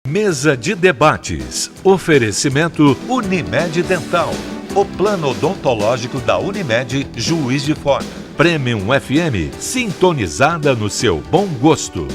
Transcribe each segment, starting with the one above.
Mesa de debates. Oferecimento Unimed Dental. O plano odontológico da Unimed Juiz de Fora. Premium FM, sintonizada no seu bom gosto.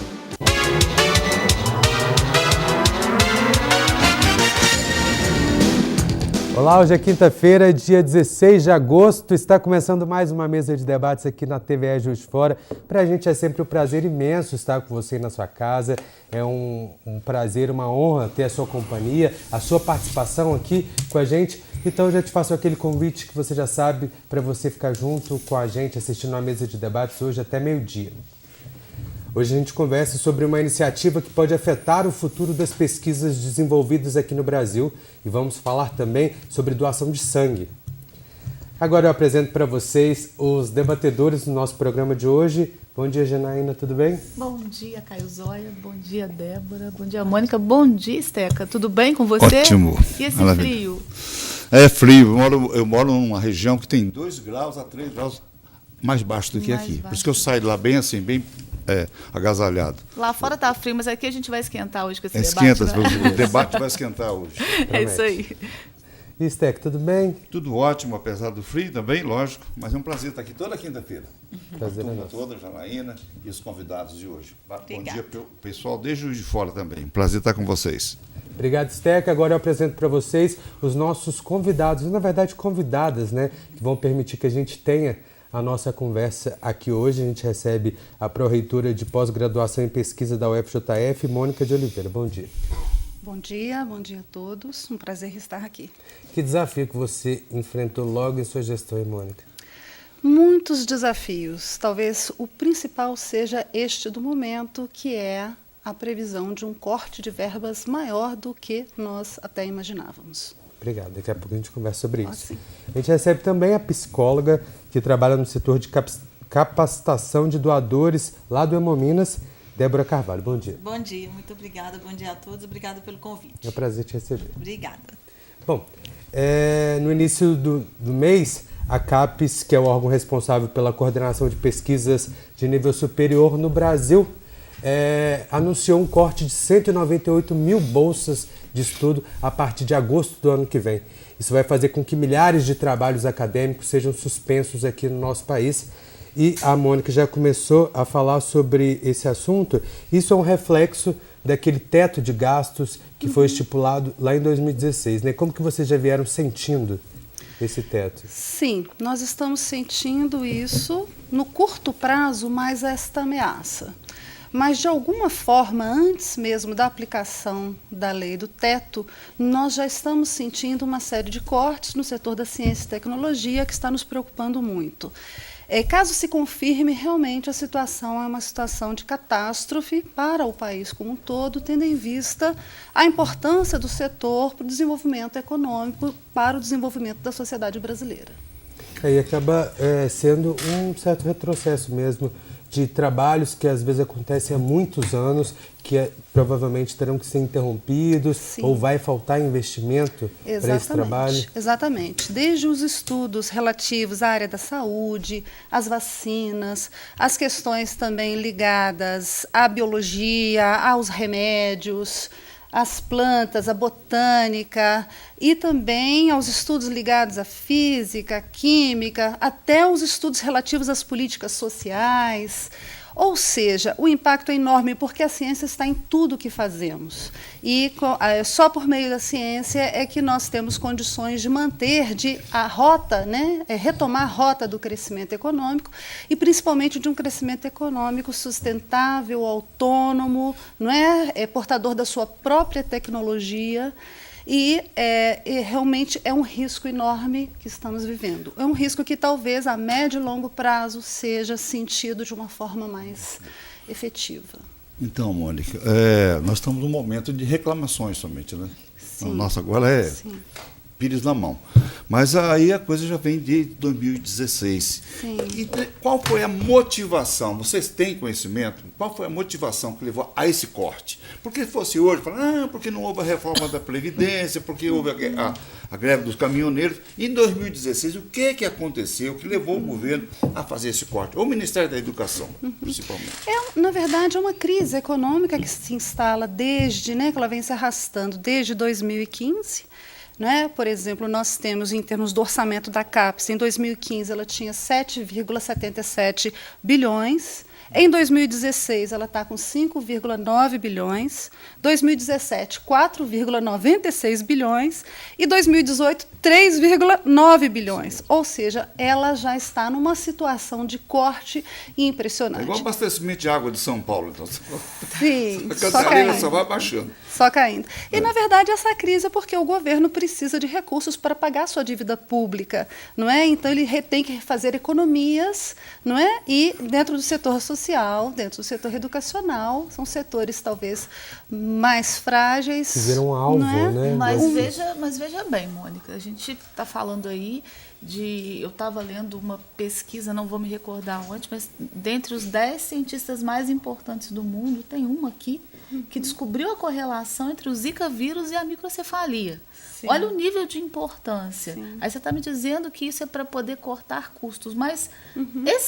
Olá, hoje é quinta-feira, dia 16 de agosto. Está começando mais uma mesa de debates aqui na TVE Juiz de Fora. Para a gente é sempre um prazer imenso estar com você na sua casa. É um prazer, uma honra ter a sua companhia, a sua participação aqui com a gente. Então eu já te faço aquele convite que você já sabe para você ficar junto com a gente assistindo a mesa de debates hoje até meio-dia. Hoje a gente conversa sobre uma iniciativa que pode afetar o futuro das pesquisas desenvolvidas aqui no Brasil e vamos falar também sobre doação de sangue. Agora eu apresento para vocês os debatedores do nosso programa de hoje. Bom dia, Janaína, tudo bem? Bom dia, Caio Zóia. Bom dia, Débora. Bom dia, Mônica. Bom dia, Esteca. Tudo bem com você? Ótimo. E esse Maravilha. frio? É frio. Eu moro numa região que tem 2 graus a 3 graus mais baixo do que aqui. Por isso que eu saio de lá bem assim, bem agasalhado. Lá fora tá frio, mas aqui a gente vai esquentar hoje com esse Esquenta, debate, né? O debate vai esquentar hoje. É isso aí. E Esteca, tudo bem? Tudo ótimo, apesar do frio também, lógico. Mas é um prazer estar aqui toda quinta-feira. Prazer A turma é nosso. toda, Janaína e os convidados de hoje. Bom Obrigada. dia, pessoal, desde Juiz de Fora também. Prazer estar com vocês. Obrigado, Esteca. Agora eu apresento para vocês os nossos convidados, na verdade convidadas, né, que vão permitir que a gente tenha a nossa conversa aqui hoje. A gente recebe a pró-reitora de pós-graduação em pesquisa da UFJF, Mônica de Oliveira. Bom dia. Bom dia a todos. Um prazer estar aqui. Que desafio que você enfrentou logo em sua gestão, hein, Mônica? Muitos desafios. Talvez o principal seja este do momento, que é a previsão de um corte de verbas maior do que nós até imaginávamos. Obrigado. Daqui a pouco a gente conversa sobre isso. Sim. A gente recebe também a psicóloga que trabalha no setor de capacitação de doadores lá do Hemominas, Débora Carvalho. Bom dia. Bom dia, muito obrigada. Bom dia a todos. Obrigada pelo convite. É um prazer te receber. Obrigada. Bom, no início do mês, a CAPES, que é o órgão responsável pela coordenação de pesquisas de nível superior no Brasil, anunciou um corte de 198 mil bolsas de estudo a partir de agosto do ano que vem. Isso vai fazer com que milhares de trabalhos acadêmicos sejam suspensos aqui no nosso país. E a Mônica já começou a falar sobre esse assunto. Isso é um reflexo daquele teto de gastos que foi estipulado lá em 2016, né? Como que vocês já vieram sentindo esse teto? Sim, nós estamos sentindo isso no curto prazo, mais esta ameaça. Mas, de alguma forma, antes mesmo da aplicação da lei do teto, nós já estamos sentindo uma série de cortes no setor da ciência e tecnologia que está nos preocupando muito. Caso se confirme, realmente a situação é uma situação de catástrofe para o país como um todo, tendo em vista a importância do setor para o desenvolvimento econômico, para o desenvolvimento da sociedade brasileira. Aí acaba sendo um certo retrocesso mesmo de trabalhos que às vezes acontecem há muitos anos, que provavelmente terão que ser interrompidos. Sim. Ou vai faltar investimento para esse trabalho? Exatamente. Desde os estudos relativos à área da saúde, às vacinas, as questões também ligadas à biologia, aos remédios, às plantas, à botânica e também aos estudos ligados à física, à química, até os estudos relativos às políticas sociais. Ou seja, o impacto é enorme porque a ciência está em tudo o que fazemos. E só por meio da ciência é que nós temos condições de manter a rota, né, retomar a rota do crescimento econômico e principalmente de um crescimento econômico sustentável, autônomo, não é portador da sua própria tecnologia. E realmente é um risco enorme que estamos vivendo. É um risco que talvez a médio e longo prazo seja sentido de uma forma mais efetiva. Então, Mônica, nós estamos num momento de reclamações somente, né? Sim. Nossa, agora Sim. pires na mão. Mas aí a coisa já vem de 2016. Sim. E qual foi a motivação? Vocês têm conhecimento? Qual foi a motivação que levou a esse corte? Porque se fosse hoje, falar, porque não houve a reforma da Previdência, porque houve a greve dos caminhoneiros. Em 2016, o que aconteceu que levou o governo a fazer esse corte? O Ministério da Educação, principalmente. Na verdade, é uma crise econômica que se instala desde, que ela vem se arrastando desde 2015. Por exemplo, nós temos, em termos do orçamento da CAPES, em 2015 ela tinha 7,77 bilhões. Em 2016, ela está com 5,9 bilhões, 2017, 4,96 bilhões e 2018, 3,9 bilhões. Ou seja, ela já está numa situação de corte impressionante. É igual o abastecimento de água de São Paulo. Então. Sim, a Catarina só vai baixando. Só caindo. E, na verdade, essa crise é porque o governo precisa de recursos para pagar sua dívida pública, não é? Então, ele tem que fazer economias, não é? E dentro do setor social, dentro do setor educacional, são setores talvez mais frágeis. Que viram alvo, não é? né? Mas veja bem, Mônica, a gente está falando aí eu estava lendo uma pesquisa, não vou me recordar onde, mas dentre os 10 cientistas mais importantes do mundo, tem uma aqui que descobriu a correlação entre o Zika vírus e a microcefalia. Sim. Olha o nível de importância. Sim. Aí você está me dizendo que isso é para poder cortar custos, mas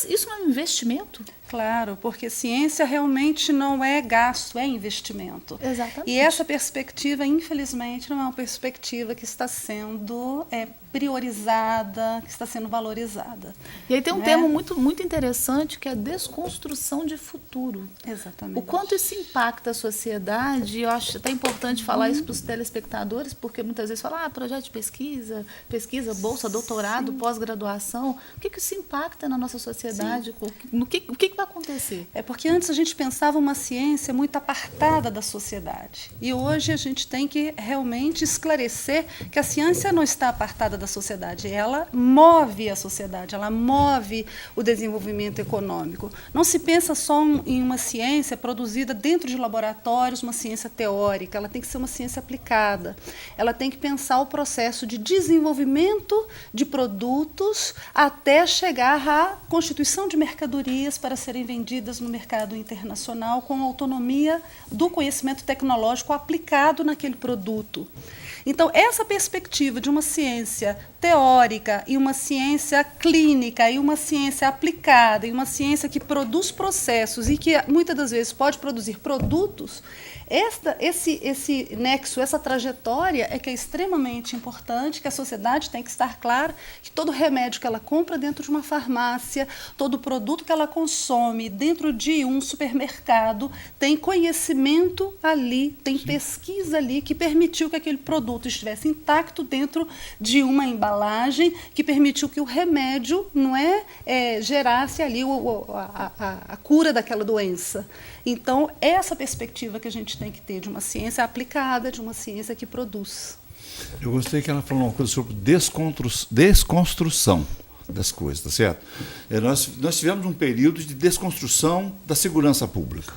isso não é um investimento? Claro, porque ciência realmente não é gasto, é investimento. Exatamente. E essa perspectiva, infelizmente, não é uma perspectiva que está sendo priorizada, que está sendo valorizada. E aí tem um termo muito interessante, que é desconstrução de futuro. Exatamente. O quanto isso impacta a sociedade, eu acho até importante falar isso para os telespectadores, porque muitas vezes falam, projeto de pesquisa, bolsa, doutorado, pós-graduação. O que isso impacta na nossa sociedade? O que vai acontecer? É porque antes a gente pensava uma ciência muito apartada da sociedade. E hoje a gente tem que realmente esclarecer que a ciência não está apartada da sociedade. Ela move a sociedade, ela move o desenvolvimento econômico. Não se pensa só em uma ciência produzida dentro de laboratórios, uma ciência teórica. Ela tem que ser uma ciência aplicada. Ela tem que pensar o processo de desenvolvimento de produtos até chegar à constituição de mercadorias para serem vendidas no mercado internacional com autonomia do conhecimento tecnológico aplicado naquele produto. Então, essa perspectiva de uma ciência teórica e uma ciência clínica e uma ciência aplicada e uma ciência que produz processos e que muitas das vezes pode produzir produtos, esse nexo, essa trajetória é que é extremamente importante, que a sociedade tem que estar clara que todo remédio que ela compra dentro de uma farmácia, todo produto que ela consome dentro de um supermercado, tem conhecimento ali, tem pesquisa ali que permitiu que aquele produto estivesse intacto dentro de uma embalagem, que permitiu que o remédio gerasse ali a cura daquela doença. Então, essa perspectiva que a gente tem que ter de uma ciência aplicada, de uma ciência que produz. Eu gostei que ela falou uma coisa sobre desconstrução das coisas, tá certo? Nós tivemos um período de desconstrução da segurança pública,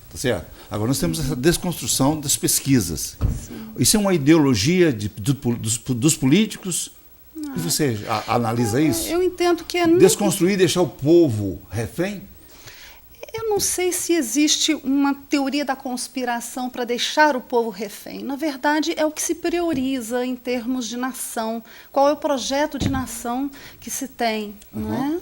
tá certo? Agora nós temos essa desconstrução das pesquisas. Sim. Isso é uma ideologia dos políticos? E você analisa isso? Eu entendo que é... Desconstruir e deixar o povo refém? Eu não sei se existe uma teoria da conspiração para deixar o povo refém. Na verdade, é o que se prioriza em termos de nação. Qual é o projeto de nação que se tem, não é?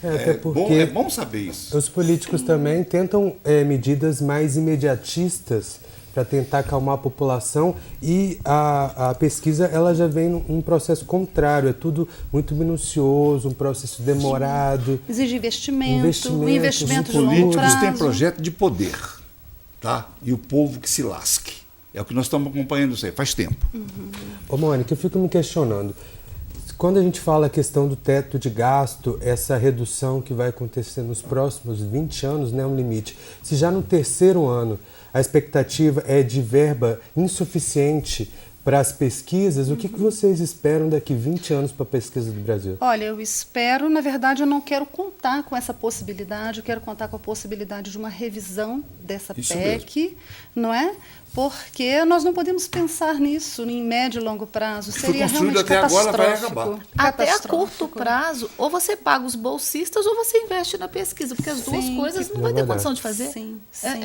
Até porque é bom saber isso. Os políticos também tentam medidas mais imediatistas para tentar acalmar a população, e a pesquisa ela já vem num processo contrário, é tudo muito minucioso, um processo demorado. Exige investimento de longo prazo. Os políticos têm projeto de poder, tá? E o povo que se lasque. É o que nós estamos acompanhando isso aí, faz tempo. Ô, Mônica, eu fico me questionando. Quando a gente fala a questão do teto de gasto, essa redução que vai acontecer nos próximos 20 anos, né, um limite. Se já no terceiro ano a expectativa é de verba insuficiente para as pesquisas, o que vocês esperam daqui 20 anos para a pesquisa do Brasil? Olha, eu espero, na verdade, eu não quero contar com essa possibilidade, eu quero contar com a possibilidade de uma revisão dessa PEC, não é? porque nós não podemos pensar nisso em médio e longo prazo. Foi Seria construído realmente até agora, vai catastrófico. acabar. Até a Catastrófico. curto prazo, ou você paga os bolsistas ou você investe na pesquisa, porque as duas Sim, coisas não é vai ter verdade. condição de fazer. Sim, É, sim.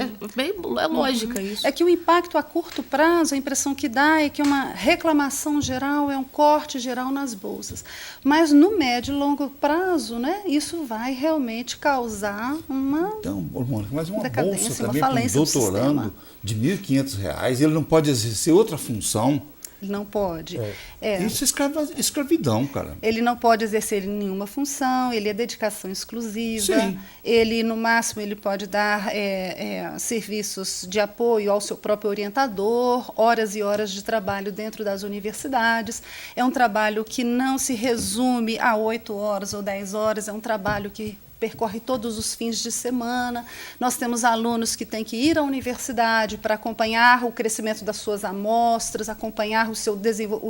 é lógica isso. É que o impacto a curto prazo, a impressão que dá é que uma reclamação geral é um corte geral nas bolsas. Mas no médio e longo prazo, né, isso vai realmente causar uma... Então, Mônica, mas uma Decadência, bolsa uma também para um falência do doutorando de R$ 1.500, ele não pode exercer outra função. Ele não pode. Isso é escravidão, cara. Ele não pode exercer nenhuma função, ele é dedicação exclusiva. Sim. Ele, no máximo, ele pode dar serviços de apoio ao seu próprio orientador, horas e horas de trabalho dentro das universidades. É um trabalho que não se resume a 8 horas ou 10 horas, é um trabalho que percorre todos os fins de semana. Nós temos alunos que têm que ir à universidade para acompanhar o crescimento das suas amostras, acompanhar o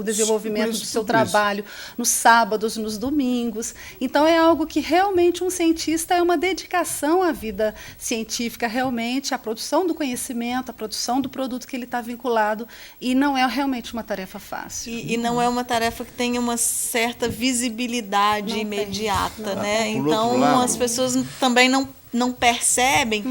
desenvolvimento do seu trabalho nos sábados, nos domingos. Então, é algo que realmente um cientista é uma dedicação à vida científica, realmente, à produção do conhecimento, à produção do produto que ele está vinculado, e não é realmente uma tarefa fácil. E não é uma tarefa que tenha uma certa visibilidade Não tem. imediata, Não. né? Por outro Então, lado, as pessoas também não percebem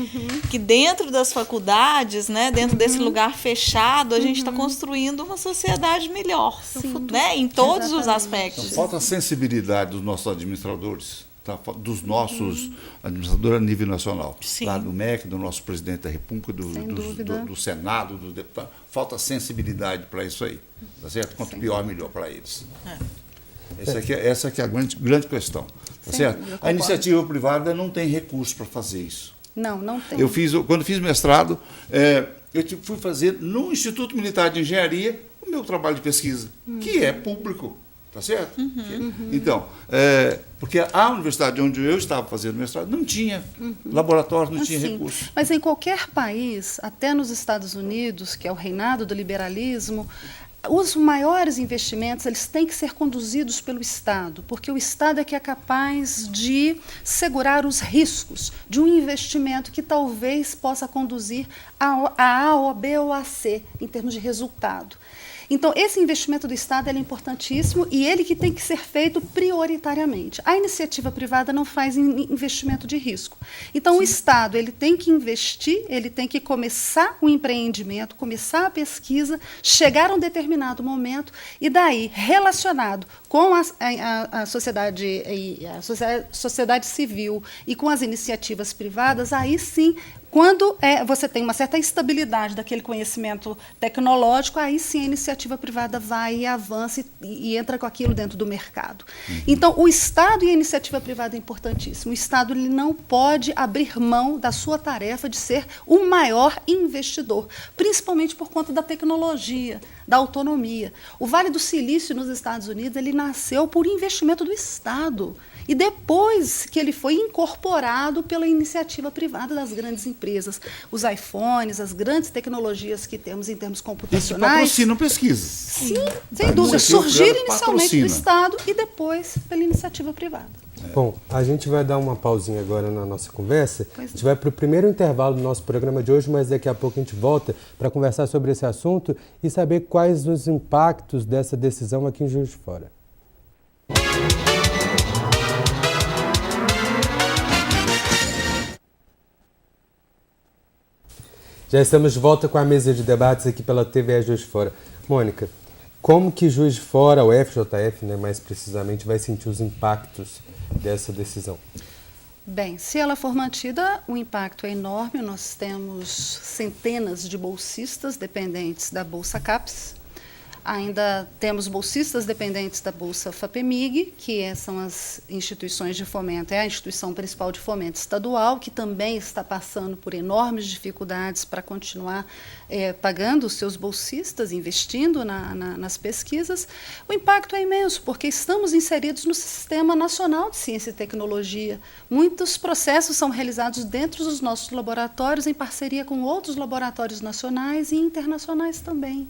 que dentro das faculdades, né, dentro desse lugar fechado, a gente está construindo uma sociedade melhor, né, em todos os aspectos. Falta sensibilidade dos nossos administradores, tá? Dos nossos administradores a nível nacional. Sim. Lá do MEC, do nosso presidente da República, Sem dúvida. do Senado, dos deputados. Falta sensibilidade para isso aí. Tá certo? Quanto pior, melhor para eles. Essa aqui é a grande questão. Tá certo? eu A concordo. iniciativa privada não tem recurso para fazer isso. Não tem. Quando fiz mestrado, eu fui fazer no Instituto Militar de Engenharia o meu trabalho de pesquisa, que é público, tá certo? Então, porque a universidade onde eu estava fazendo mestrado não tinha laboratório, não tinha Assim, recurso. Mas em qualquer país, até nos Estados Unidos, que é o reinado do liberalismo, os maiores investimentos eles têm que ser conduzidos pelo Estado, porque o Estado é que é capaz de segurar os riscos de um investimento que talvez possa conduzir a A, ou B ou a C, em termos de resultado. Então, esse investimento do Estado ele é importantíssimo e ele que tem que ser feito prioritariamente. A iniciativa privada não faz investimento de risco. Então, o Estado ele tem que investir, ele tem que começar o empreendimento, começar a pesquisa, chegar a um determinado momento e daí, relacionado com a sociedade civil e com as iniciativas privadas, aí sim, quando você tem uma certa estabilidade daquele conhecimento tecnológico, aí sim a iniciativa privada vai e avança e entra com aquilo dentro do mercado. Então, o Estado e a iniciativa privada é importantíssimo. O Estado ele não pode abrir mão da sua tarefa de ser o maior investidor, principalmente por conta da tecnologia, da autonomia. O Vale do Silício, nos Estados Unidos, ele nasceu por investimento do Estado. E depois que ele foi incorporado pela iniciativa privada das grandes empresas, os iPhones, as grandes tecnologias que temos em termos E se computacionais. patrocinam pesquisa. Sim, sem dúvida. iniciativa Surgiram privada inicialmente patrocina. do Estado e depois pela iniciativa privada. Bom, a gente vai dar uma pausinha agora na nossa conversa. Pois A gente vai para o primeiro intervalo do nosso programa de hoje, mas daqui a pouco a gente volta para conversar sobre esse assunto e saber quais os impactos dessa decisão aqui em Juiz de Fora. Já estamos de volta com a mesa de debates aqui pela TVE Juiz de Fora. Mônica, como que Juiz de Fora, o FJF, né, mais precisamente, vai sentir os impactos dessa decisão? Bem, se ela for mantida, o impacto é enorme. Nós temos centenas de bolsistas dependentes da Bolsa CAPES. Ainda temos bolsistas dependentes da Bolsa FAPEMIG, que são as instituições de fomento, é a instituição principal de fomento estadual, que também está passando por enormes dificuldades para continuar pagando os seus bolsistas, investindo nas pesquisas. O impacto é imenso, porque estamos inseridos no Sistema Nacional de Ciência e Tecnologia. Muitos processos são realizados dentro dos nossos laboratórios, em parceria com outros laboratórios nacionais e internacionais também.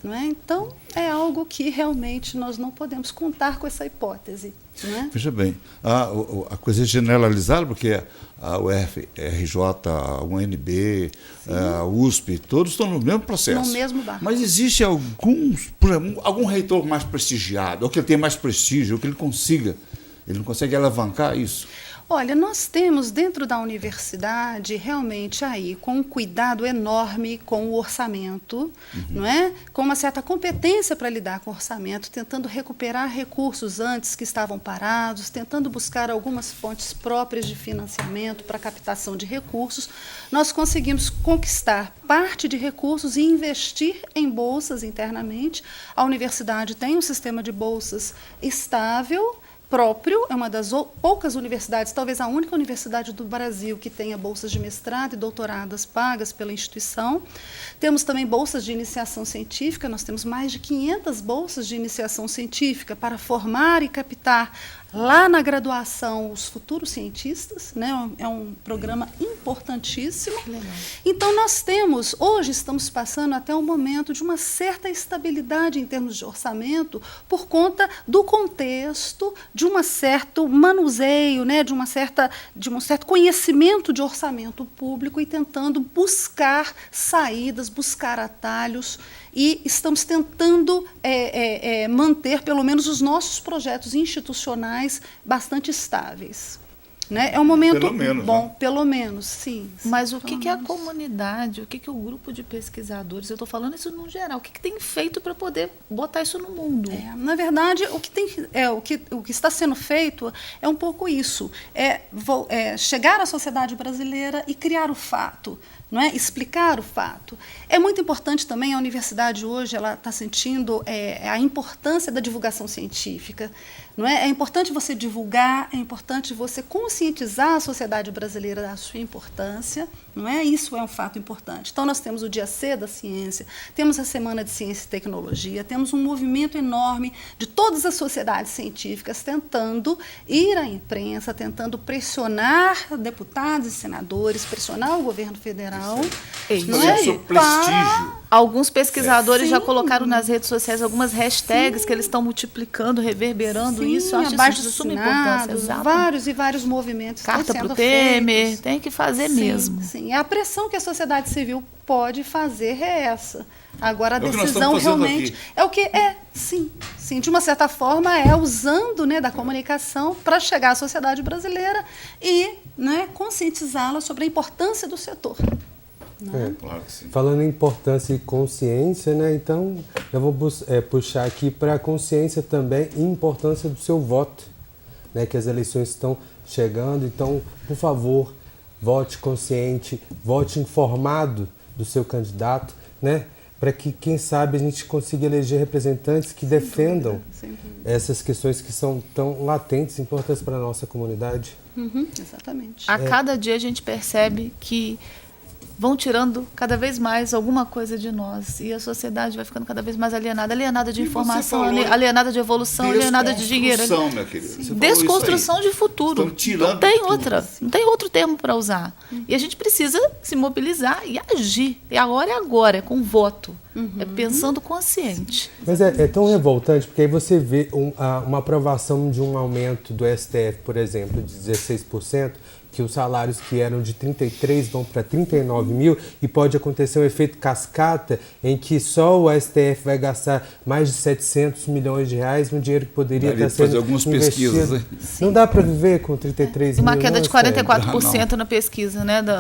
Não é? Então, é algo que realmente nós não podemos contar com essa hipótese. Né? Veja bem, a coisa é generalizada, porque a UFRJ, a UNB, a USP, todos estão no mesmo processo. No mesmo barco. Mas existe por exemplo, algum reitor mais prestigiado, ou que ele tenha mais prestígio, ou que ele não consegue alavancar isso? Olha, nós temos dentro da universidade realmente aí com um cuidado enorme com o orçamento, não é? Com uma certa competência para lidar com o orçamento, tentando recuperar recursos antes que estavam parados, tentando buscar algumas fontes próprias de financiamento para captação de recursos. Nós conseguimos conquistar parte de recursos e investir em bolsas internamente. A universidade tem um sistema de bolsas estável, próprio, é uma das poucas universidades, talvez a única universidade do Brasil que tenha bolsas de mestrado e doutoradas pagas pela instituição. Temos também bolsas de iniciação científica, nós temos mais de 500 bolsas de iniciação científica para formar e captar lá na graduação os futuros cientistas, né? É um programa importantíssimo. Então nós temos, hoje estamos passando até um momento de uma certa estabilidade em termos de orçamento por conta do contexto, de um certo manuseio, né? de um certo conhecimento de orçamento público e tentando buscar saídas, buscar atalhos. E estamos tentando manter, pelo menos, os nossos projetos institucionais bastante estáveis. Né? É um momento pelo menos, bom, né? Pelo menos, sim. Mas o que é a comunidade, o que é o grupo de pesquisadores? Eu estou falando isso no geral. O que tem feito para poder botar isso no mundo? Na verdade, o que está sendo feito é um pouco isso. Chegar à sociedade brasileira e criar o fato. Não é? Explicar o fato. É muito importante também, a universidade hoje ela está sentindo a importância da divulgação científica. Não é? É importante você divulgar, é importante você conscientizar a sociedade brasileira da sua importância. Não é? Isso é um fato importante. Então, nós temos o Dia C da Ciência, temos a Semana de Ciência e Tecnologia, temos um movimento enorme de todas as sociedades científicas tentando ir à imprensa, tentando pressionar deputados e senadores, pressionar o governo federal. Não é? Seu prestígio. Alguns pesquisadores já Sim. colocaram nas redes sociais algumas hashtags que eles estão multiplicando, reverberando isso. Eu acho isso de suma importância. Vários movimentos Carta estão para sendo o Temer, feitos. tem que fazer Sim, mesmo. Sim, a pressão que a sociedade civil pode fazer é essa. Agora, a que nós decisão estamos fazendo realmente aqui. é o que é, sim, de uma certa forma, usando, né, da comunicação para chegar à sociedade brasileira e, né, conscientizá-la sobre a importância do setor. Claro que sim. Falando em importância e consciência, né? Então eu vou puxar aqui para a consciência também e importância do seu voto, né? Que as eleições estão chegando, então, por favor, vote consciente, vote informado do seu candidato, né? Para que, quem sabe, a gente consiga eleger representantes que defendam essas questões que são tão latentes e importantes para a nossa comunidade. Exatamente. A cada dia a gente percebe que vão tirando cada vez mais alguma coisa de nós e a sociedade vai ficando cada vez mais alienada de informação, alienada de evolução, alienada de dinheiro. Desconstrução, minha querida. Você falou Desconstrução isso aí. de futuro. Estão tirando Não tem tudo. outra, não tem outro termo para usar. E a gente precisa se mobilizar e agir. E a hora é agora, é com voto. É pensando consciente. Mas é tão revoltante, porque aí você vê uma aprovação de um aumento do STF, por exemplo, de 16%, que os salários que eram de 33 vão para 39 mil, e pode acontecer um efeito cascata em que só o STF vai gastar mais de 700 milhões de reais, um dinheiro que poderia estar sendo fazer algumas investido. pesquisas, né? Não dá para viver com 33 mil. Uma queda de Sérgio? 44% na pesquisa, né? Do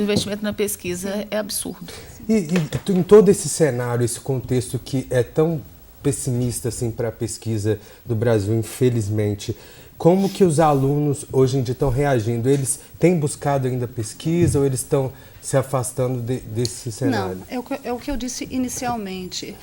investimento na pesquisa. É absurdo. E em todo esse cenário, esse contexto que é tão pessimista assim, para a pesquisa do Brasil, infelizmente, como que os alunos hoje em dia estão reagindo? Eles têm buscado ainda pesquisa ou eles estão se afastando desse cenário? Não, é o que eu disse inicialmente.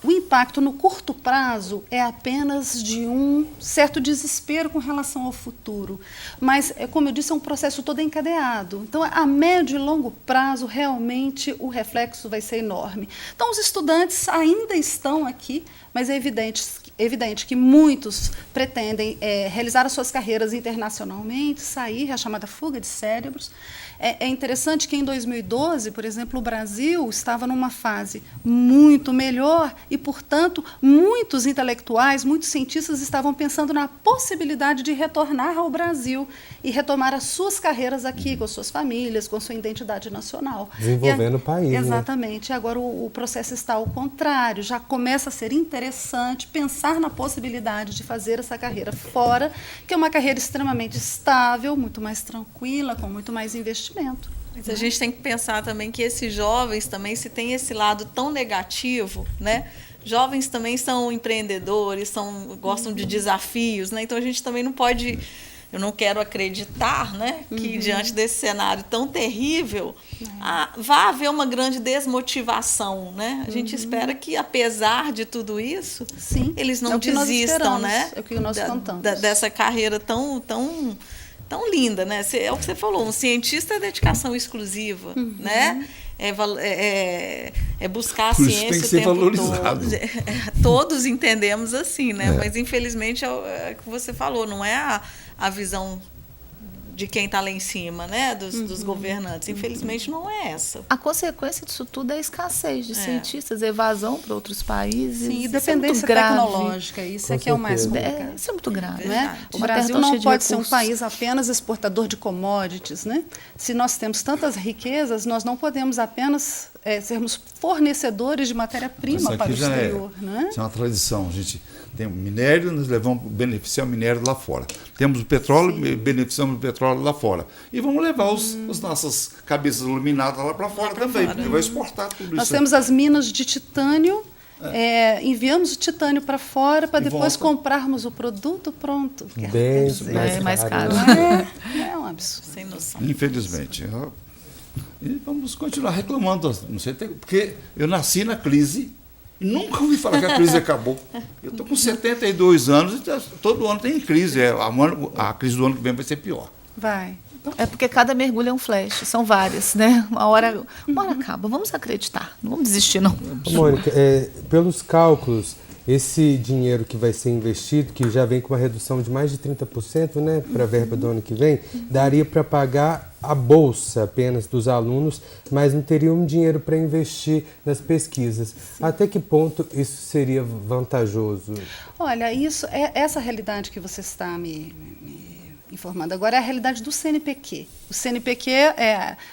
O impacto no curto prazo é apenas de um certo desespero com relação ao futuro. Mas, como eu disse, é um processo todo encadeado. Então, a médio e longo prazo, realmente, o reflexo vai ser enorme. Então, os estudantes ainda estão aqui, mas é evidente evidente que muitos pretendem realizar as suas carreiras internacionalmente, sair, a chamada fuga de cérebros. É interessante que em 2012, por exemplo, o Brasil estava numa fase muito melhor e, portanto, muitos intelectuais, muitos cientistas estavam pensando na possibilidade de retornar ao Brasil e retomar as suas carreiras aqui, com suas famílias, com sua identidade nacional. Desenvolvendo o país. Exatamente. Né? Agora o processo está ao contrário, já começa a ser interessante pensar na possibilidade de fazer essa carreira fora, que é uma carreira extremamente estável, muito mais tranquila, com muito mais investimento. Mas a gente tem que pensar também que esses jovens também, se tem esse lado tão negativo, né? Jovens também são empreendedores, gostam de desafios, né? Então a gente também não pode, eu não quero acreditar, né, que diante desse cenário tão terrível, vá haver uma grande desmotivação, né? A gente espera que, apesar de tudo isso, sim, eles não desistam, né? É o que nós contamos. Dessa carreira tão linda, né? É o que você falou, um cientista é dedicação exclusiva, né? É buscar a ciência tem que o ser tempo valorizado. todo. Todos entendemos assim, né? Mas infelizmente é o que você falou, não é a visão de quem está lá em cima, né? Dos governantes. Infelizmente não é essa. A consequência disso tudo é a escassez de cientistas, evasão para outros países. Sim, e dependência tecnológica. Isso é que é o mais complicado. Isso é muito grave. Né? O Brasil não pode ser um país apenas exportador de commodities. Né? Se nós temos tantas riquezas, nós não podemos apenas sermos fornecedores de matéria-prima para o exterior. Né? Isso é uma tradição. A gente tem o minério, nós levamos beneficiar o minério lá fora. Temos o petróleo, beneficiamos o petróleo lá fora. E vamos levar as nossas cabeças iluminadas lá para fora também, porque vai exportar tudo isso. Nós temos as minas de titânio, enviamos o titânio para fora para depois comprarmos o produto pronto. Bem mais caro. É um absurdo. Sem noção. Infelizmente. E vamos continuar reclamando, não sei, porque eu nasci na crise e nunca ouvi falar que a crise acabou. Eu estou com 72 anos e todo ano tem crise. A crise do ano que vem vai ser pior. Vai. É porque cada mergulho é um flash, são várias, né? Uma hora acaba, vamos acreditar, não vamos desistir não. Mônica, pelos cálculos, esse dinheiro que vai ser investido, que já vem com uma redução de mais de 30%, né, para a verba do ano que vem, daria para pagar a bolsa apenas dos alunos, mas não teria um dinheiro para investir nas pesquisas. Sim. Até que ponto isso seria vantajoso? Olha, essa realidade que você está me informando agora é a realidade do CNPq. O CNPq,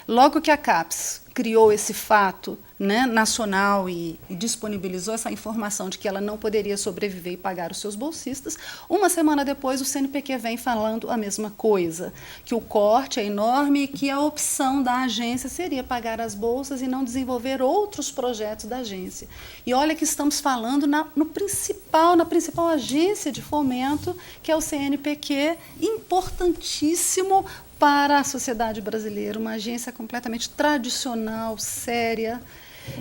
logo que a CAPES criou esse fato, né, nacional e disponibilizou essa informação de que ela não poderia sobreviver e pagar os seus bolsistas, uma semana depois o CNPq vem falando a mesma coisa, que o corte é enorme e que a opção da agência seria pagar as bolsas e não desenvolver outros projetos da agência. E olha que estamos falando na principal agência de fomento, que é o CNPq, importantíssimo para a sociedade brasileira, uma agência completamente tradicional, séria.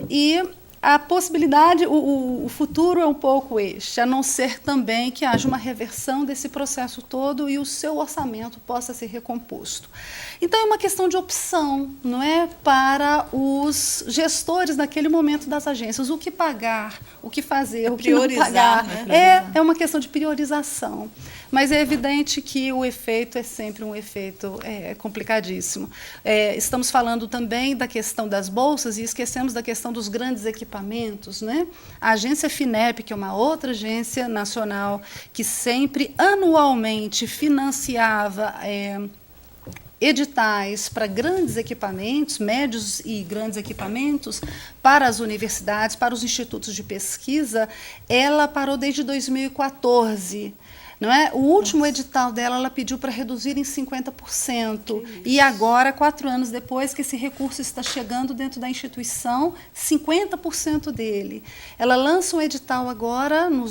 E a possibilidade, o futuro é um pouco este, a não ser também que haja uma reversão desse processo todo e o seu orçamento possa ser recomposto. Então é uma questão de opção, não é, para os gestores naquele momento das agências, o que pagar, o que fazer, o que não pagar. Né? É uma questão de priorização. Mas é evidente que o efeito é sempre um efeito complicadíssimo. Estamos falando também da questão das bolsas e esquecemos da questão dos grandes equipamentos. Né? A agência FINEP, que é uma outra agência nacional que sempre, anualmente, financiava editais para grandes equipamentos, médios e grandes equipamentos, para as universidades, para os institutos de pesquisa, ela parou desde 2014. Não é? O último edital dela, ela pediu para reduzir em 50%. E agora, 4 anos depois que esse recurso está chegando dentro da instituição, 50% dele. Ela lança um edital agora, no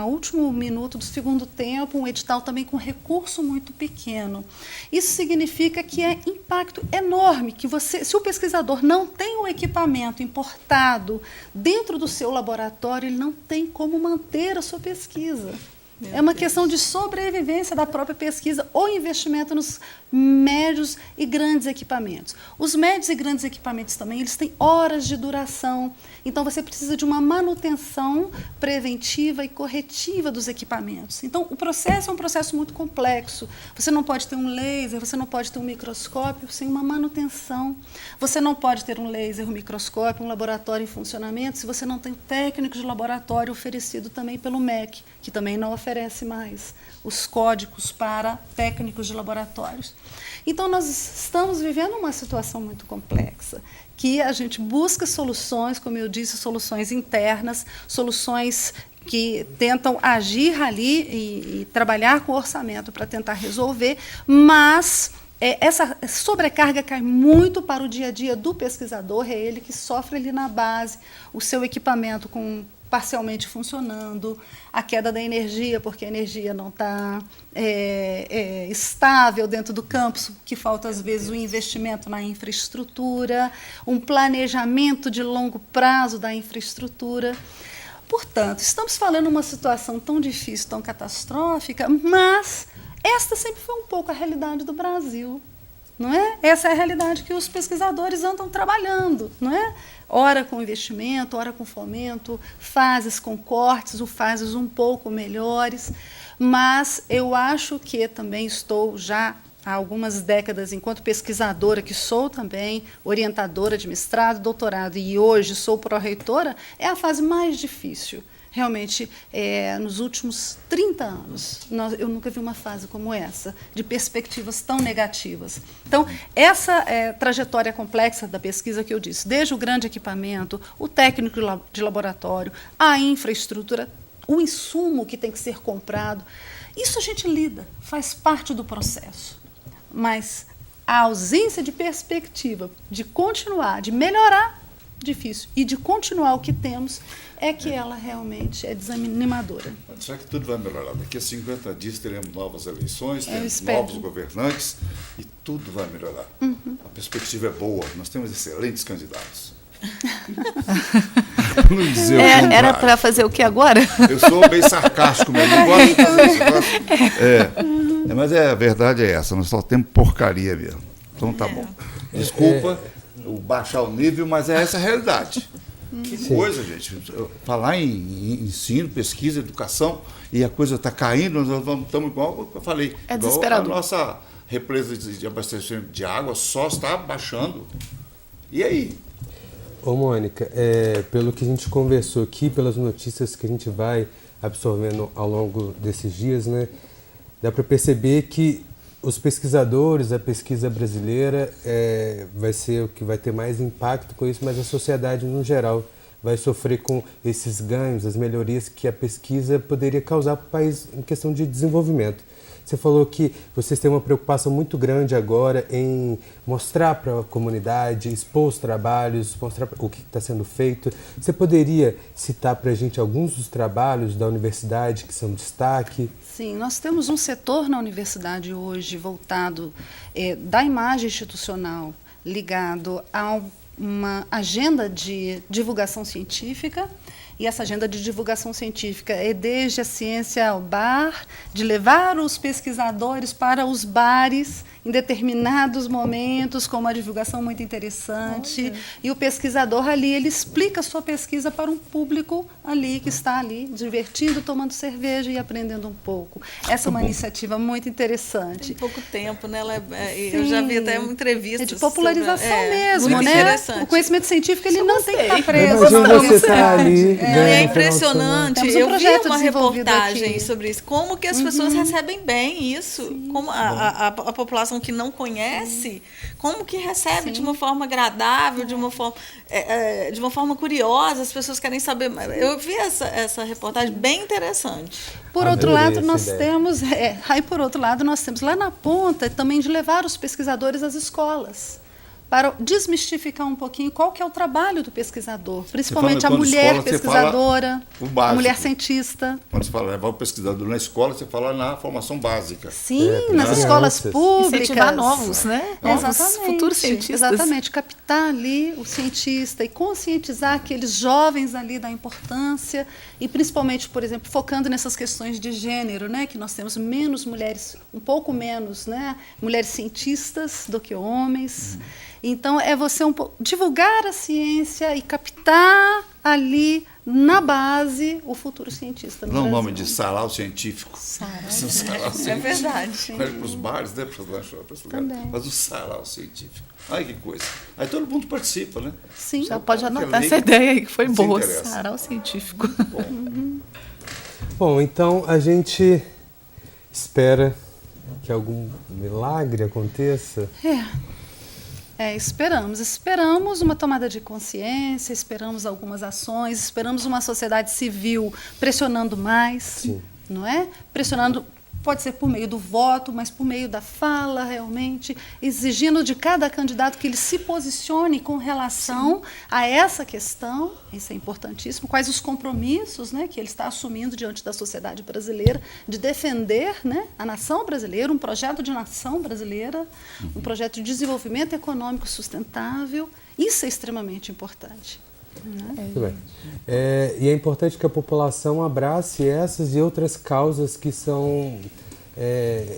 último minuto do segundo tempo, um edital também com recurso muito pequeno. Isso significa que é impacto enorme, que se o pesquisador não tem um equipamento importado dentro do seu laboratório, ele não tem como manter a sua pesquisa. É uma questão de sobrevivência da própria pesquisa ou investimento nos médios e grandes equipamentos. Os médios e grandes equipamentos também, eles têm horas de duração. Então, você precisa de uma manutenção preventiva e corretiva dos equipamentos. Então, o processo é um processo muito complexo. Você não pode ter um laser, você não pode ter um microscópio sem uma manutenção. Você não pode ter um laser, um microscópio, um laboratório em funcionamento se você não tem técnico de laboratório oferecido também pelo MEC, que também não oferece mais os códigos para técnicos de laboratórios. Então, nós estamos vivendo uma situação muito complexa, que a gente busca soluções, como eu disse, soluções internas, soluções que tentam agir ali e trabalhar com o orçamento para tentar resolver, mas essa sobrecarga cai muito para o dia a dia do pesquisador, é ele que sofre ali na base, o seu equipamento parcialmente funcionando, a queda da energia, porque a energia não está estável dentro do campus, que falta, às vezes, o investimento na infraestrutura, um planejamento de longo prazo da infraestrutura. Portanto, estamos falando de uma situação tão difícil, tão catastrófica, mas esta sempre foi um pouco a realidade do Brasil. Não é? Essa é a realidade que os pesquisadores andam trabalhando, não é? Ora com investimento, ora com fomento, fases com cortes, ou fases um pouco melhores, mas eu acho que também estou já há algumas décadas, enquanto pesquisadora, que sou também orientadora de mestrado, doutorado, e hoje sou pró-reitora, é a fase mais difícil. Realmente, nos últimos 30 anos, eu nunca vi uma fase como essa, de perspectivas tão negativas. Então, essa trajetória complexa da pesquisa que eu disse, desde o grande equipamento, o técnico de laboratório, a infraestrutura, o insumo que tem que ser comprado, isso a gente lida, faz parte do processo. Mas a ausência de perspectiva, de continuar, de melhorar, difícil, e de continuar o que temos, é que ela realmente é desanimadora. Será que tudo vai melhorar? Daqui a 50 dias teremos novas eleições, teremos espero. novos governantes e tudo vai melhorar. Uhum. A perspectiva é boa, nós temos excelentes candidatos. Era para fazer o que agora? Eu sou bem sarcástico mesmo, não gosto de fazer isso. Mas a verdade é essa, nós só temos porcaria mesmo. Então tá bom. Desculpa baixar o nível, mas é essa a realidade. Que coisa, gente. Falar em ensino, pesquisa, educação, e a coisa está caindo, nós estamos igual eu falei. É desesperador. A nossa represa de abastecimento de água só está baixando. E aí? Ô, Mônica, pelo que a gente conversou aqui, pelas notícias que a gente vai absorvendo ao longo desses dias, né, dá para perceber que os pesquisadores, a pesquisa brasileira vai ser o que vai ter mais impacto com isso, mas a sociedade no geral vai sofrer com esses ganhos, as melhorias que a pesquisa poderia causar para o país em questão de desenvolvimento. Você falou que vocês têm uma preocupação muito grande agora em mostrar para a comunidade, expor os trabalhos, mostrar o que está sendo feito. Você poderia citar para a gente alguns dos trabalhos da universidade que são destaque? Sim, nós temos um setor na universidade hoje voltado da imagem institucional, ligado a uma agenda de divulgação científica. E essa agenda de divulgação científica é desde a ciência ao bar, de levar os pesquisadores para os bares em determinados momentos, com uma divulgação muito interessante. E o pesquisador ali, ele explica a sua pesquisa para um público ali, que está ali, divertindo, tomando cerveja e aprendendo um pouco. Essa é uma iniciativa muito interessante. Tem pouco tempo, né? Eu já vi até uma entrevista. É de popularização mesmo, muito né? interessante. O conhecimento científico, ele não tem que estar Preso. preso. Imagina você estar ali. É impressionante. Temos Eu vi projeto uma desenvolvido reportagem aqui. sobre isso. Como que as pessoas recebem bem isso? Como a população que não conhece, como que recebe de uma forma agradável, de uma forma curiosa, as pessoas querem saber mais. Eu vi essa reportagem bem interessante. Por outro lado, nós temos lá na ponta também de levar os pesquisadores às escolas. para desmistificar um pouquinho qual que é o trabalho do pesquisador, principalmente a quando mulher escola, pesquisadora, o a básico. mulher cientista. Quando você fala levar o pesquisador na escola, você fala na formação básica. Sim, nas crianças. escolas públicas. Incentivar novos, né? Novos Exatamente. futuros cientistas. Exatamente, captar ali o cientista e conscientizar aqueles jovens ali da importância e principalmente, por exemplo, focando nessas questões de gênero, né, que nós temos menos mulheres, um pouco menos, né, mulheres cientistas do que homens. Então é você divulgar a ciência e captar ali na base o futuro cientista no Não o Brasil. nome de sarau científico. Sarau. É Sarau científico. verdade. Vai para os bares, né, para os lanchones, para os lugares. Também. Mas o sarau científico. Ai, que coisa. Aí todo mundo participa, né? Sim. Já pode anotar Aquele essa ideia aí que foi se boa. interessa. Sarau científico. Bom, então a gente espera que algum milagre aconteça. Esperamos uma tomada de consciência, esperamos algumas ações, esperamos uma sociedade civil pressionando mais, Sim. não é? Pressionando, pode ser por meio do voto, mas por meio da fala realmente, exigindo de cada candidato que ele se posicione com relação a essa questão, isso é importantíssimo, quais os compromissos, né, que ele está assumindo diante da sociedade brasileira, de defender, né, a nação brasileira, um projeto de nação brasileira, um projeto de desenvolvimento econômico sustentável, isso é extremamente importante. Muito bem. E é importante que a população abrace essas e outras causas que são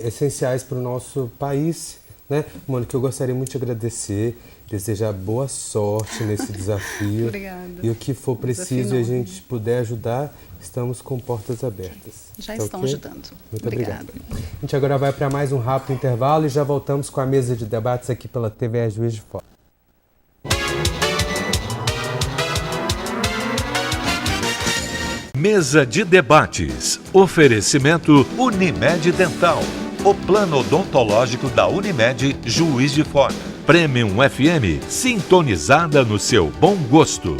essenciais para o nosso país. Né? Mônica, eu gostaria muito de agradecer, desejar boa sorte nesse desafio. Obrigada. E o que for preciso e a gente puder ajudar, estamos com portas abertas. Já Tá estão ok? ajudando. Muito Obrigada. obrigado. A gente agora vai para mais um rápido intervalo e já voltamos com a mesa de debates aqui pela TVE Juiz de Fora. Mesa de debates. Oferecimento Unimed Dental. O plano odontológico da Unimed Juiz de Fora. Premium FM, sintonizada no seu bom gosto.